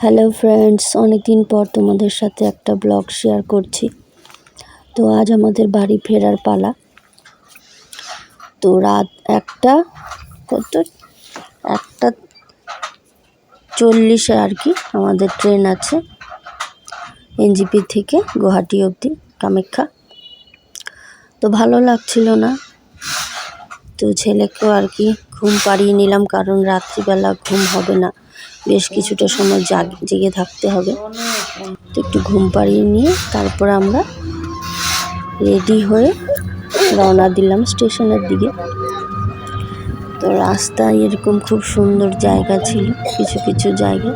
Hello friends, অনেক দিন পর তোমাদের সাথে একটা ব্লগ শেয়ার করছি। তো আজ আমাদের বাড়ি ফেরার পালা। তো রাত 1:40 আর কি আমাদের ট্রেন আছে এনজেপি থেকে গুয়াহাটি অবধি কামাখ্যা। তো ভালো লাগছিল না, তো ছেলেকেও আর কি ঘুম পাড়িয়ে নিলাম, কারণ রাত্রিবেলা ঘুম হবে না, বেশ কিছুটা সময় জেগে থাকতে হবে। তো একটু ঘুম পাড়িয়ে নিয়ে তারপর আমরা রেডি হয়ে রওনা দিলাম স্টেশনের দিকে। তো রাস্তায় এরকম খুব সুন্দর জায়গা ছিল, কিছু কিছু জায়গা,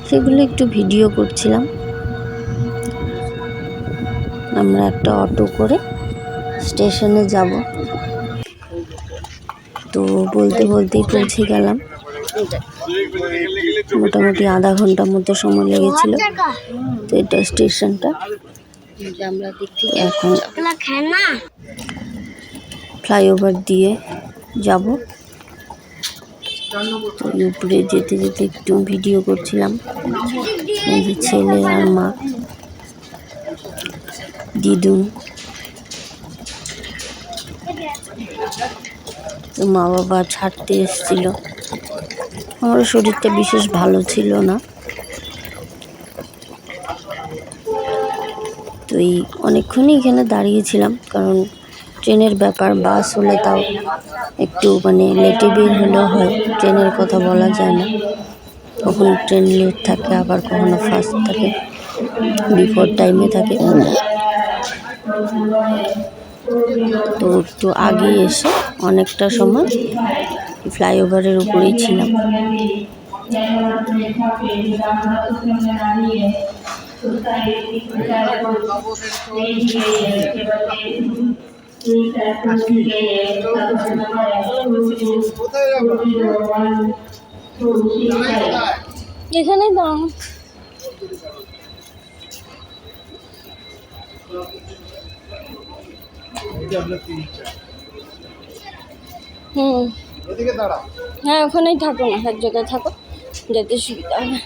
সেগুলো একটু ভিডিও করছিলাম। আমরা একটা অটো করে স্টেশনে যাব। তো বলতে বলতেই পৌঁছে গেলাম। মোটামুটি আধা ঘন্টার মতো সময় লেগেছিল। তো এটা স্টেশনটা, এখন ফ্লাইওভার দিয়ে যাব। তো উপরে যেতে যেতে একটু ভিডিও করছিলাম। এই যে ছেলে আর মা, দিদুন, তো মা বাবা ছাড়তে এসেছিল। আমার শরীরটা বিশেষ ভালো ছিল না, তো এই অনেকক্ষণই এখানে দাঁড়িয়েছিলাম, কারণ ট্রেনের ব্যাপার। বাস হলে তাও একটু লেটে বের হলেও হয়, ট্রেনের কথা বলা যায় না, কখনো ট্রেন লেট থাকে, আবার কখনো ফাস্ট থাকে, বিফোর টাইমে থাকে। তো একটু আগে এসে অনেকটা সময় ফ্লাইওভারের উপরেই ছিলাম। এখানেই দাঁড়ানো। হ্যাঁ, ওখানেই থাকো না, এক জায়গায় থাকো, যেতে সুবিধা হবে।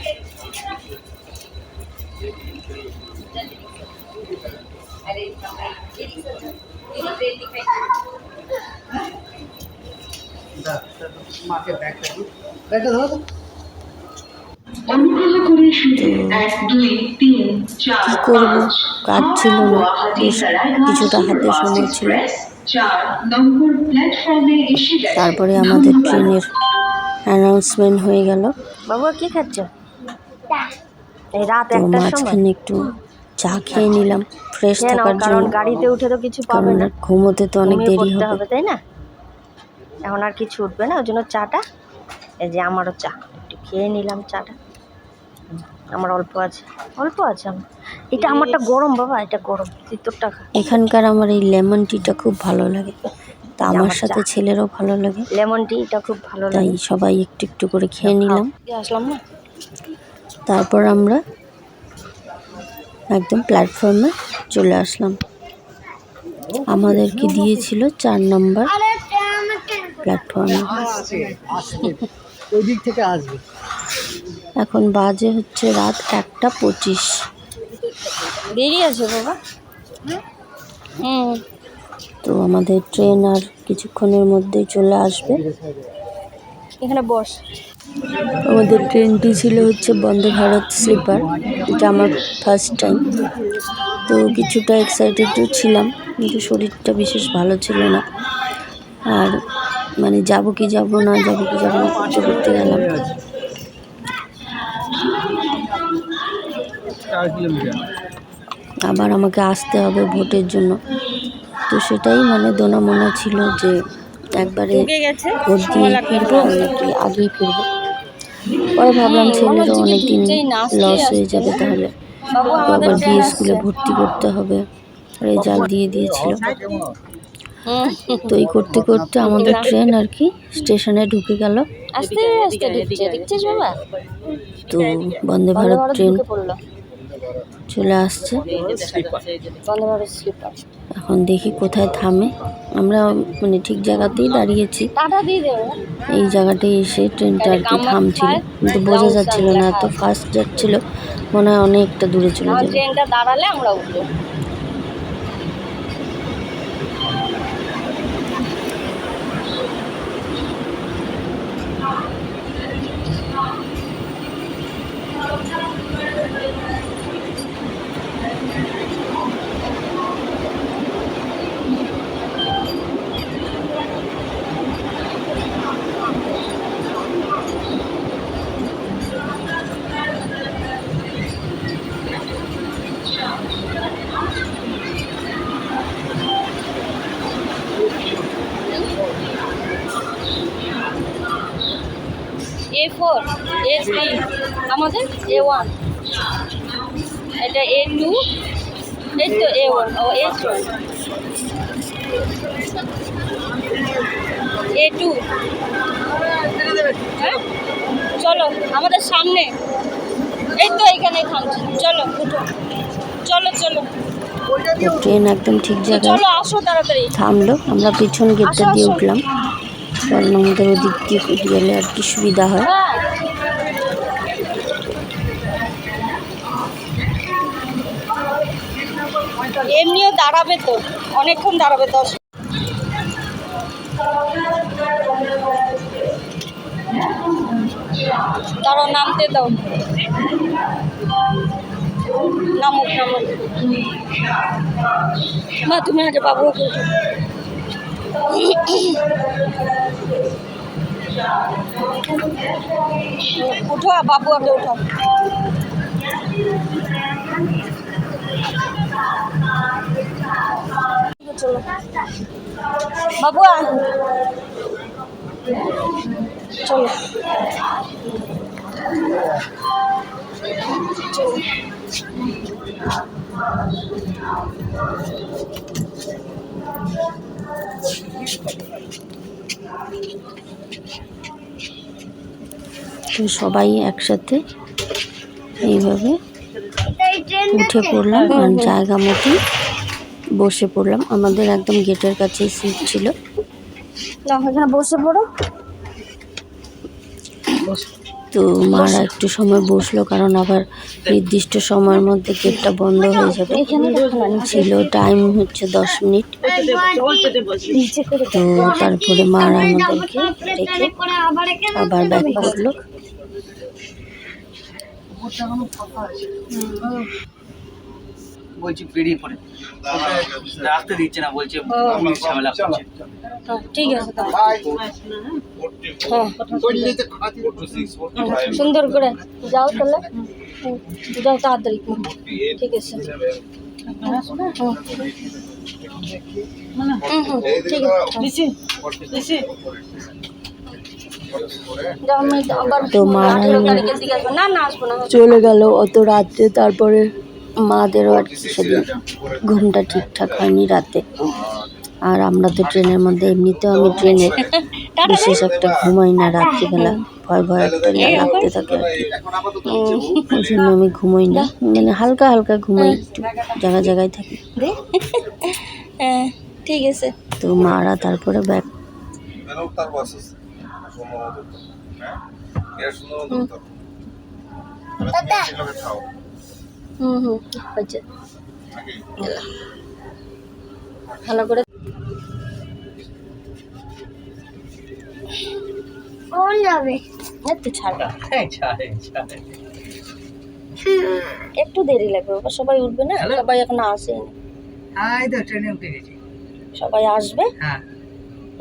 কি করবো, কাজ ছিল না, বেশ কিছুটা হাতে সময় ছিল। তারপরে আমাদের ট্রেনের অ্যানাউন্সমেন্ট হয়ে গেল। বাবা কি খাচ্ছ? তো মাঝখানে একটু চা খেয়ে নিলাম ফ্রেশ থাকার জন্য, গাড়িতে উঠে তো কিছু পাবে না, ঘুমোতে তো অনেক দেরি হবে, তাই না? এখন আর কিছু উঠবে না, ওই জন্য চাটা, এই যে আমারও চা, একটু খেয়ে নিলাম চাটা। আমার অল্প আছে আমার, এটা আমারটা গরম বাবা, এটা গরম, ভিতরটা। এখানকার আমার এই লেমন টিটা খুব ভালো লাগে, তা আমার সাথে ছেলেরও ভালো লাগে। লেমন টিটা খুব ভালো লাগে, তাই সবাই একটু একটু করে খেয়ে নিলাম। আসলাম না, তারপর আমরা একদম প্ল্যাটফর্মে চলে আসলাম। আমাদেরকে দিয়েছিল 4 নম্বর প্ল্যাটফর্মে। ওই দিক থেকে আসবে। এখন বাজে হচ্ছে রাত 1:25। দেরি আছে বাবা। তো আমাদের ট্রেন আর কিছুক্ষণের মধ্যেই চলে আসবে। এখানে বস। আমাদের ট্রেনটি ছিল হচ্ছে বন্দে ভারত স্লিপার, এটা আমার ফার্স্ট টাইম। তো কিছুটা এক্সাইটেডও ছিলাম, কিন্তু শরীরটা বিশেষ ভালো ছিল না, আর যাবো কি যাবো না করতে গেলাম। আবার আমাকে আসতে হবে ভোটের জন্য, তো সেটাই দোনা মোনা ছিল যে একবারে ভোট দিয়ে ফিরবো নাকি আগেই ফিরবো। পরে ভাবলাম ছেলেরও অনেকদিন লস হয়ে যাবে, তাহলে আবার গিয়ে স্কুলে ভর্তি করতে হবে, রেজাল্ট দিয়ে দিয়েছিল। তো এই করতে করতে আমাদের ট্রেন আর কি স্টেশনে ঢুকে গেল। তো বন্দে ভারত ট্রেন চলে আসছে। এখন দেখি কোথায় থামে। আমরা মানে ঠিক জায়গাতেই দাঁড়িয়েছি। এই জায়গাটায় এসে ট্রেনটা আর কি থামছিল, কিন্তু বোঝা যাচ্ছিল না, এত ফাস্ট যাচ্ছিল, মনে হয় অনেকটা দূরে চলে যাবে। ট্রেনটা দাঁড়ালে আমরা উঠবো। A4, A3 আমাদের A1, এটা A2, এই তো A1 ও A1, A2। হ্যাঁ চলো আমাদের সামনে, এই তো এইখানে থামছে, চলো উঠো, চলো চলো ট্রেন একদম ঠিক জায়গায় চলো, আসো তাড়াতাড়ি। থামলো। আমরা পিছন গেটটা দিয়ে আসো। উঠলাম, কারণ আমাদের ওদিক দিয়ে গেলে আর কি সুবিধা হয়। হ্যাঁ এমনিও দাঁড়াবে তো, অনেকক্ষণ দাঁড়াবে, 10। দাঁড়াও, নামতে দাও, নামুক নামুক। মা তুমি আগে বাবু উঠো, বাবু আগে উঠো। চলো বাবু চলো তো সবাই একসাথে এইভাবে উঠে পড়লাম আর জায়গা মতো বসে পড়লাম। আমাদের একদম গেটের কাছেই সিট ছিল। এখানে বসে পড়ো। তো মারা একটু সময় বসলো, কারণ আবার নির্দিষ্ট সময়ের মধ্যে গেটটা বন্ধ হয়ে যাবে। ছিল টাইম হচ্ছে 10 মিনিট। তো তারপরে মারা আমাদেরকে রেখে আবার ব্যাক করলো। বলছি বেরিয়ে পড়ে রাখতে দিচ্ছে না, বলছে ঝামেলা করছে। ঠিক আছে, সুন্দর করে যাও তাহলে, যাও তাড়াতাড়ি, ঠিক আছে। ঠিক আছে, তো মারা না না আসবো না, চলে গেল অত রাত্রে। তারপরে মাদেরও আর কি সেদিন ঘুমটা ঠিকঠাক হয়নি রাতে। আর আমরা তো ট্রেনের মধ্যে, এমনিতেও আমি ট্রেনে বিশেষ একটা ঘুমাই না রাত্রিবেলা, ভয় ভয় একটা লাগতে থাকে আর কি। ওই জন্য আমি ঘুমোই না, মানে হালকা হালকা ঘুমাই, একটু জায়গায় জায়গায় থাকি। হ্যাঁ ঠিক আছে। তো মারা তারপরে ব্যাগ হচ্ছে ভালো করে যাবে, একটু ছাড়বে, একটু দেরি লাগবে, সবাই উঠবে না, সবাই এখন আসেনি। সবাই আসবে,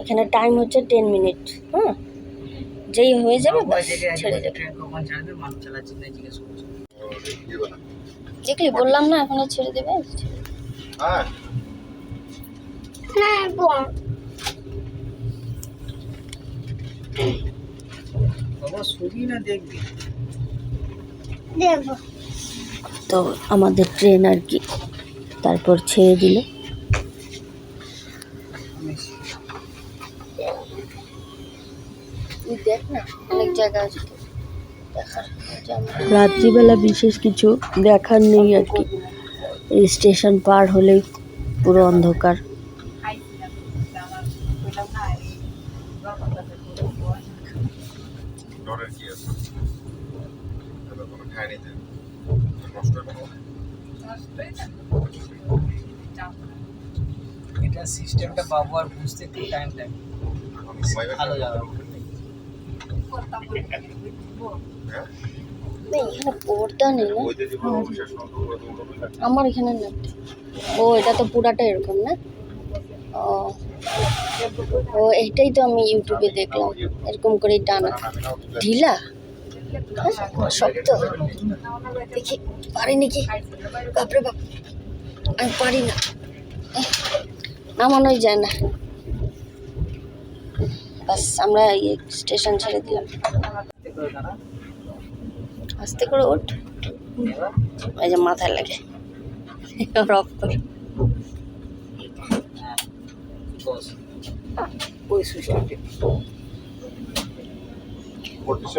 এখানে টাইম হচ্ছে 10 মিনিট। হ্যাঁ যেই হয়ে যাবে ছেড়ে দেবে। দেখলি বললাম না, এখন ছেড়ে দেবে। তো আমাদের ট্রেন আর কি তারপর ছেড়ে দিল। দেখ না, অনেক জায়গা আছে রাত্রিবেলা বিশেষ কিছু দেখার নেই আর কি। এই স্টেশন পার হলেই পুরো অন্ধকার। ডরের কি আছে? এটা কোনো খায়নি যে কষ্ট কোনো এটা সিস্টেমটা বাবু আর বুঝতে একটু টাইম লাগে। ভালো জায়গা। না এখানে পর্দা নেই না, ওই যে শেষ পর্যন্ত আমার এখানে না। ও এটা তো পুরাটা এরকম না। ও ও এইটাই তো আমি ইউটিউবে দেখলাম, এরকম করে টানা ঢিলা শক্ত। দেখি পারি নাকি, বাপরে বাপ আমি পারি না, নামানোই যায় না। বাস আমরা এই স্টেশন ছেড়ে দিলাম। আস্তে করে ওঠ, এই যে মাথায় লাগে রক্ত।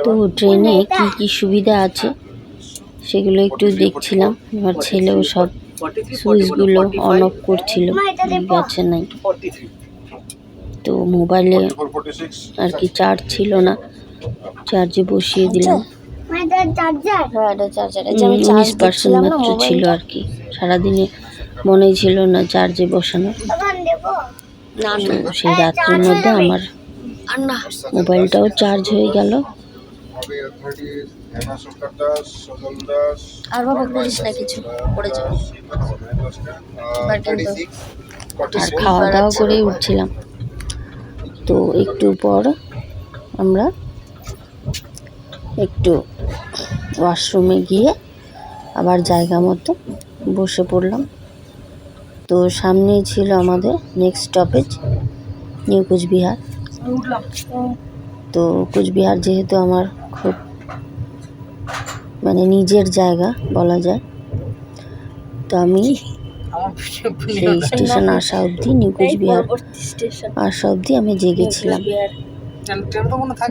তো ট্রেনে কি কি সুবিধা আছে সেগুলো একটু দেখছিলাম। আমার ছেলেও সব সুইচগুলো অন অফ করছিল, গেছে নাই। তো মোবাইলে আর কি চার্জ ছিল না, চার্জে বসিয়ে দিলাম। হ্যাঁ এটা চার্জার, এই যে আমি 19% মাত্র ছিল আর কি, সারাদিনে মনে ছিল না চার্জে বসানো। না তো সেই রাত্রের মধ্যে আমার আর না মোবাইলটাও চার্জ হয়ে গেল। হবে 30 হেমাশঙ্কর দাস, সজল দাস, আর বাবা করিস না কিছু, পড়ে যাবে। এবার কিন্তু 36 আর খাওয়া দাওয়া করেই উঠছিলাম। তো একটু পর আমরা একটু ওয়াশরুমে গিয়ে আবার জায়গা মতো বসে পড়লাম। তো সামনেই ছিল আমাদের নেক্সট স্টপেজ নিউ কুচবিহার। তো কুচবিহার যেহেতু আমার খুব মানে নিজের জায়গা বলা যায়, তো আমি সেই স্টেশন আসা অবধি, নিউ কুচবিহার আসা অবধি আমি জেগেছিলাম।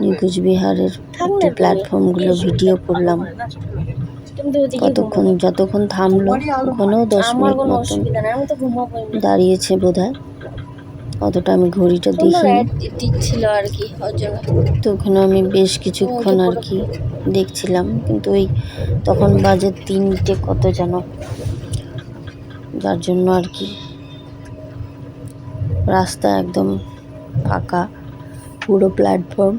নিউ কুচবিহারের একটু প্ল্যাটফর্মগুলো ভিডিও করলাম, কতক্ষণ যতক্ষণ থামলো, ওখানেও 10 মিনিট মতন দাঁড়িয়েছে বোধহয়, অতটা আমি ঘড়িটা দেখিনি। ছিল আর কি, ওর জন্য তো ওখানে আমি বেশ কিছুক্ষণ আর কি দেখছিলাম, কিন্তু ওই তখন বাজে 3টে কত যেন, যার জন্য আর কি রাস্তা একদম ফাঁকা, পুরো প্ল্যাটফর্ম।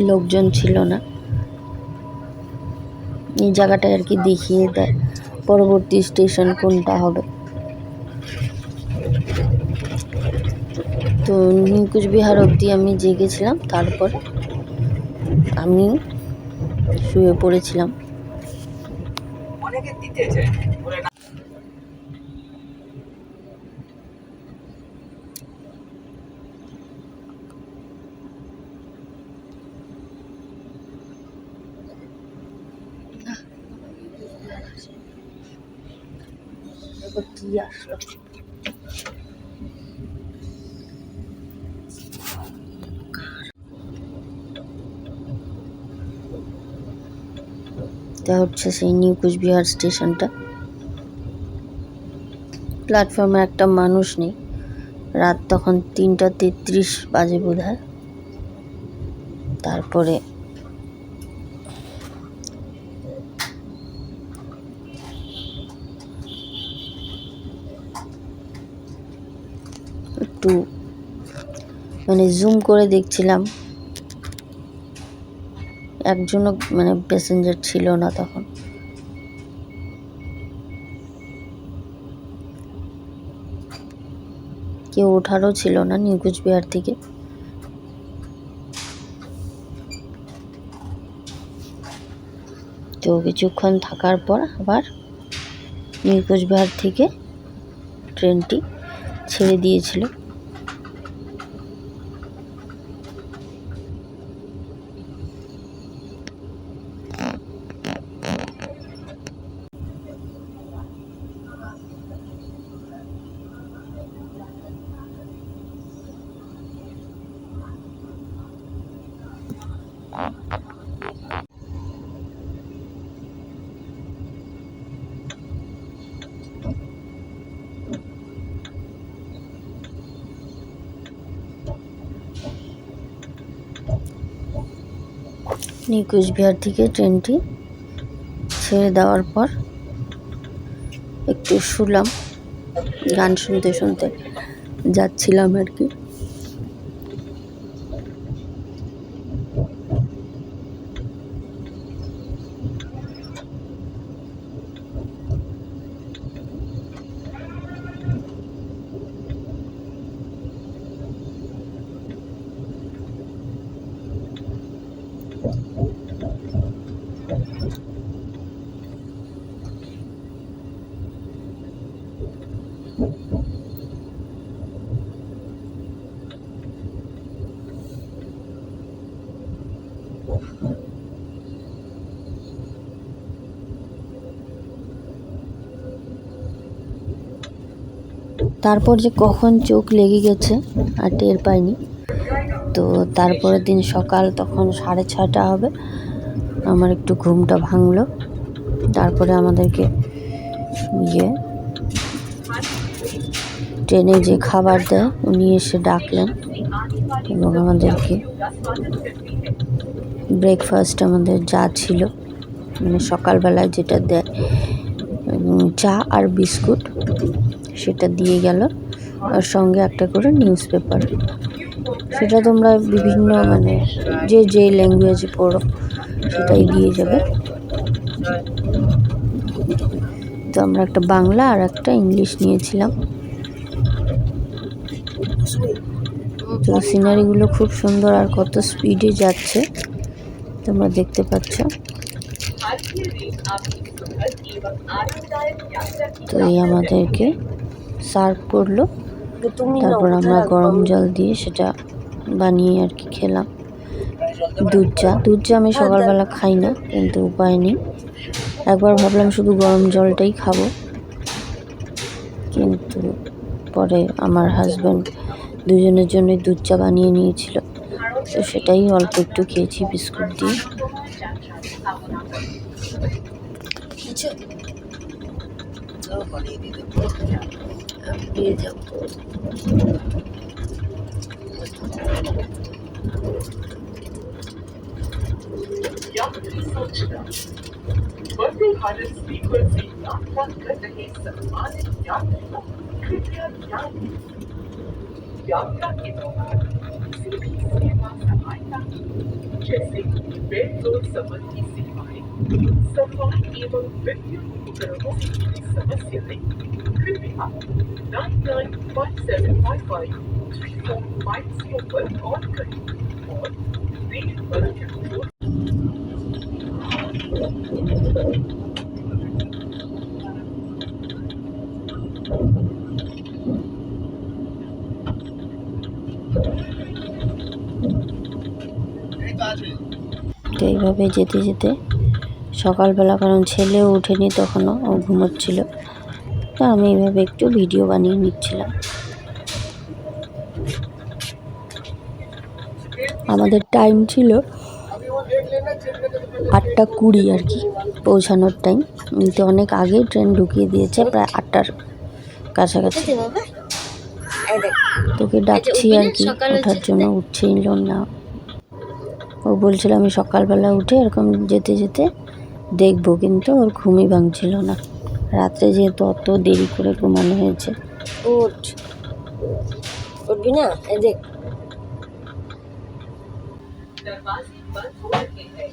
লোকজন ছিল না। এই জায়গাটায় আর কি দেখিয়ে দেয় পরবর্তী স্টেশন কোনটা হবে। তো নিউ কুচবিহার অবধি আমি জেগেছিলাম, তারপর আমি শুয়ে পড়েছিলাম। অনেকে দিতে চায় বলে না। কি আসলো, এটা হচ্ছে সেই নিউ কুচবিহার স্টেশনটা। প্ল্যাটফর্মে একটা মানুষ নেই, রাত তখন 3:33 বাজে বোধহয়। তারপরে একটু মানে জুম করে দেখছিলাম, একজনও মানে প্যাসেঞ্জার ছিল না তখন। কেউ ওঠারও ছিল না নিউ কুচবিহার থেকে। তো কিছুক্ষণ থাকার পর আবার নিউ কুচবিহার থেকে ট্রেনটি ছেড়ে দিয়েছিল। নিউ কুচবিহার থেকে ট্রেনটি ছেড়ে দেওয়ার পর একটু শুলাম, গান শুনতে শুনতে যাচ্ছিলাম আর কি। তারপর যে কখন চোখ লেগে গেছে আর টের পাইনি। তো তারপরের দিন সকাল তখন 6:30 হবে, আমার একটু ঘুমটা ভাঙলো। তারপরে আমাদেরকে ট্রেনে যে খাবার দেয় উনি এসে ডাকলেন এবং আমাদেরকে ব্রেকফাস্ট আমাদের যা ছিল, মানে সকালবেলায় যেটা দেয় চা আর বিস্কুট, সেটা দিয়ে গেল, আর সঙ্গে একটা করে নিউজ পেপার। সেটা তোমরা বিভিন্ন মানে যে ল্যাঙ্গুয়েজে পড়ো সেটাই দিয়ে যাবে। তো আমরা একটা বাংলা আর একটা ইংলিশ নিয়েছিলাম। তো সিনারিগুলো খুব সুন্দর আর কত স্পিডে যাচ্ছে তোমরা দেখতে পাচ্ছ। তো এই আমাদেরকে সার্ভ করলো, তারপর আমরা গরম জল দিয়ে সেটা বানিয়ে আর কি খেলাম। দুধ চা আমি সকালবেলা খাই না, কিন্তু উপায় নেই। একবার ভাবলাম শুধু গরম জলটাই খাবো, কিন্তু পরে আমার হাজব্যান্ড দুজনের জন্যই দুধ চা বানিয়ে নিয়েছিল, তো সেটাই অল্প একটু খেয়েছি বিস্কুট দিয়ে। वंदे भारत स्लीपर से यात्रा कर रहे सम्मानित यात्रियों, कृपया ध्यान दें। यात्रा के दौरान किसी भी सेवा सहायता जैसे बेडरोल संबंधी सेवाएं, सफाई एवं विद्युत उपकरणों से जुड़ी समस्याएं, कृपया 9917553450 पर कॉल करें और रेल पर कंट्रोल তো এইভাবে যেতে যেতে সকালবেলা, কারণ ছেলেও ওঠেনি তখনও, ও ঘুমোচ্ছিল, তো আমি এইভাবে একটু ভিডিও বানিয়ে নিচ্ছিলাম। আমাদের টাইম ছিল 8:20 আর কি পৌঁছানোর টাইম, কিন্তু অনেক আগেই ট্রেন ঢুকিয়ে দিয়েছে, প্রায় 8টার কাছাকাছি। তোকে ডাকছি আর কি ওঠার জন্য, উঠছেই না। ও বলছিল আমি সকালবেলা উঠে এরকম যেতে যেতে দেখবো, কিন্তু ওর ঘুমই ভাঙছিল না। রাত্রে যেহেতু অত দেরি করে ঘুমানো হয়েছে। উঠবি না? এই দেখ, दरवाजे बंद हो रहे हैं।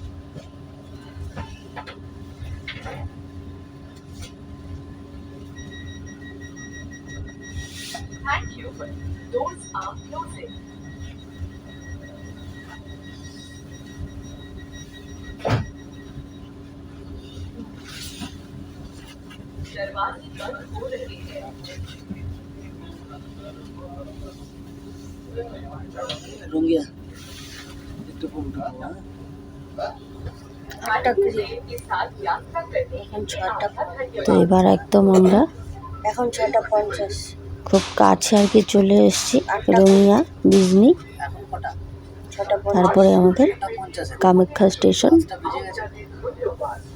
Thank you, but doors are closing. दरवाजे बंद हो रहे हैं। রঙ্গিয়া একটু के साथ यात्रा करने এখন 6টা। তো এবার একদম আমরা এখন 6:50। খুব কাছে আর কি চলে এসেছি, রঙিয়া বিজনি। 6:50। তারপরে আমাদের কামাখ্যা স্টেশন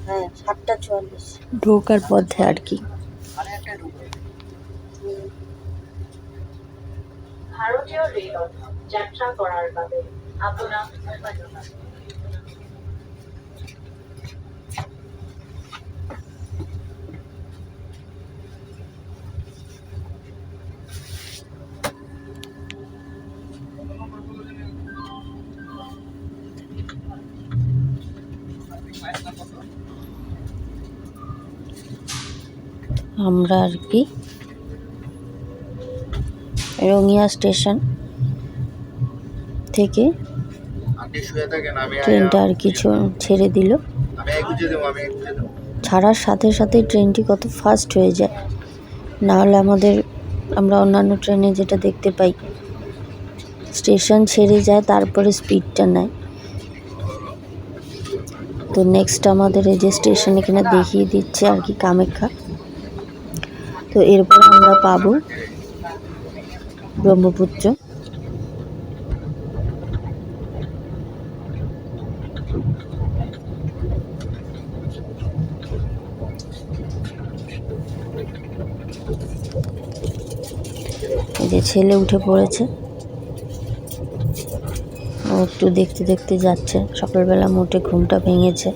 হ্যাঁ, 7:44। ঢোকার পথে আর কি। ভারতীয় রেলত যাত্রা করার বাবে আপোনাৰ আমরা আর কি রঙিয়া স্টেশন থেকে আন্টি শুয়ে থাকেন, আমি ট্রেনটা আর কি ছেড়ে দিল। গুছিয়ে দেবো, ছাড়ার সাথে সাথে ট্রেনটি কত ফাস্ট হয়ে যায়, না হলে আমরা অন্যান্য ট্রেনে যেটা দেখতে পাই স্টেশন ছেড়ে যায় তারপরে স্পিডটা নেয়। তো নেক্সট আমাদের এই যে স্টেশন এখানে দেখিয়ে দিচ্ছে আর কি কামাখ্যা। তো এরপর আমরা পাবো ব্রহ্মপুত্র। এই যে ছেলে উঠে পড়েছে, ও একটু দেখতে দেখতে যাচ্ছে, সকালবেলা মোটে ঘুমটা ভেঙেছে।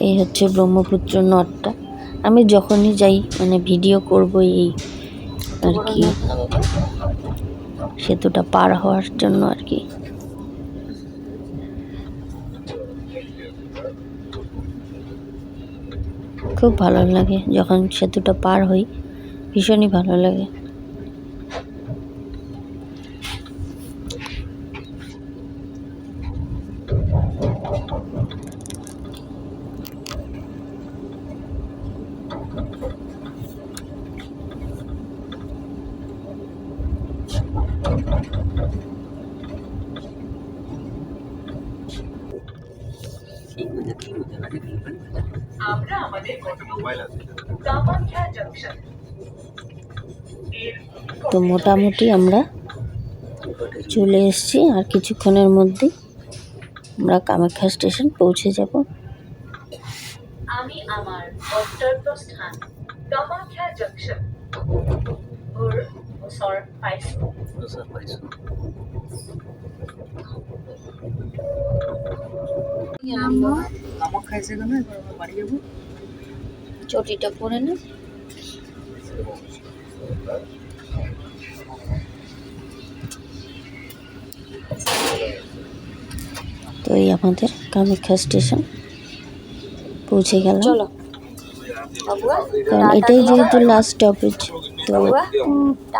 এই হচ্ছে ব্রহ্মপুত্র নদটা। আমি যখনই যাই মানে ভিডিও করব এই আর কি সেতুটা পার হওয়ার জন্য আর কি। খুব ভালো লাগে যখন সেতুটা পার হই, ভীষণই ভালো লাগে। আমরা আমাদের কামাখ্যা জংশন তো মোটামুটি আমরা চলে এসেছি, আর কিছুক্ষণের মধ্যেই আমরা কামাখ্যা স্টেশন পৌঁছে যাব। আমি আমার গন্তব্যস্থান কামাখ্যা জংশন ওর ওচৰ পাইছোঁ। চটিটা পরে না, তো এই আমাদের কামাখ্যা স্টেশন পৌঁছে গেলাম। চলো কারণ এটাই যেহেতু লাস্ট স্টপেজ, তো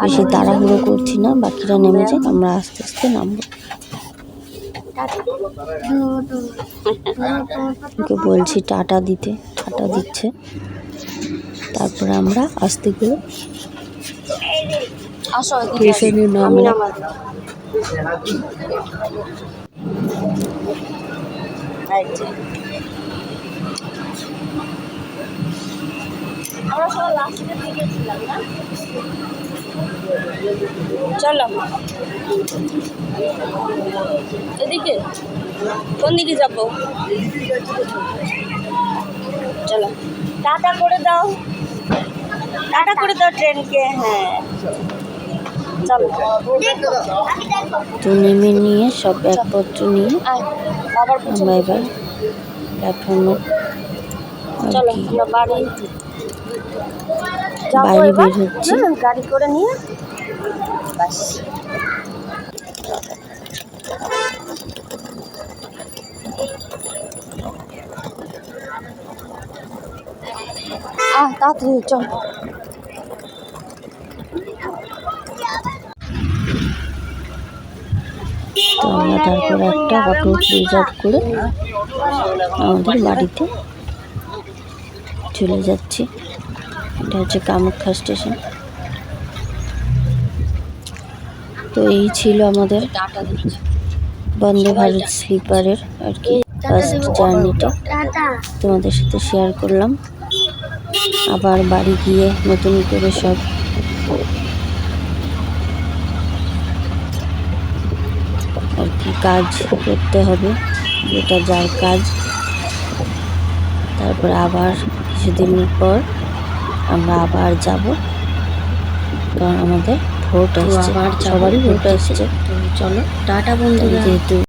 বেশি তাড়াহুড়ো করছি না, বাকিরা নেমে যাক, আমরা আস্তে আস্তে নামবো। ওকে বলছি টাটা দিতে, টাটা দিচ্ছে। তারপরে আমরা আস্তে করে স্টেশনে নামলাম। আমরা সবাই লাস্টের দিকে ছিলাম না। চলো এদিকে, কোন দিকে যাব? চলো টাটা করে দাও, টাটা করে দাও ট্রেনকে। হ্যাঁ চলো। তো নেমে নিয়ে সব ব্যাগপত্র নিয়ে বাবার আমরা এবার প্ল্যাটফর্মে চলো আমরা বাড়ি যাবো বাইরে এবার। বের হচ্ছি। গাড়ি করে নিয়ে বাস। তাড়াতাড়ি চল। তো আমরা তারপর একটা অটো রিজার্ভ করে আমাদের বাড়িতে চলে যাচ্ছি। এটা হচ্ছে কামাখ্যা স্টেশন। তো এই ছিল আমাদের বন্দে ভারত স্লিপারের আর কি ফার্স্ট জার্নিটা, তোমাদের সাথে শেয়ার করলাম। আবার বাড়ি গিয়ে নতুন করে সব আর কি কাজ করতে হবে, যেটা যার কাজ। তারপর আবার কিছুদিন পর আমরা আবার যাব, কারণ আমাদের ভোট আসছে, সবারই ভোট আসছে। তো চলো টাটা বন্ধুরা। যেহেতু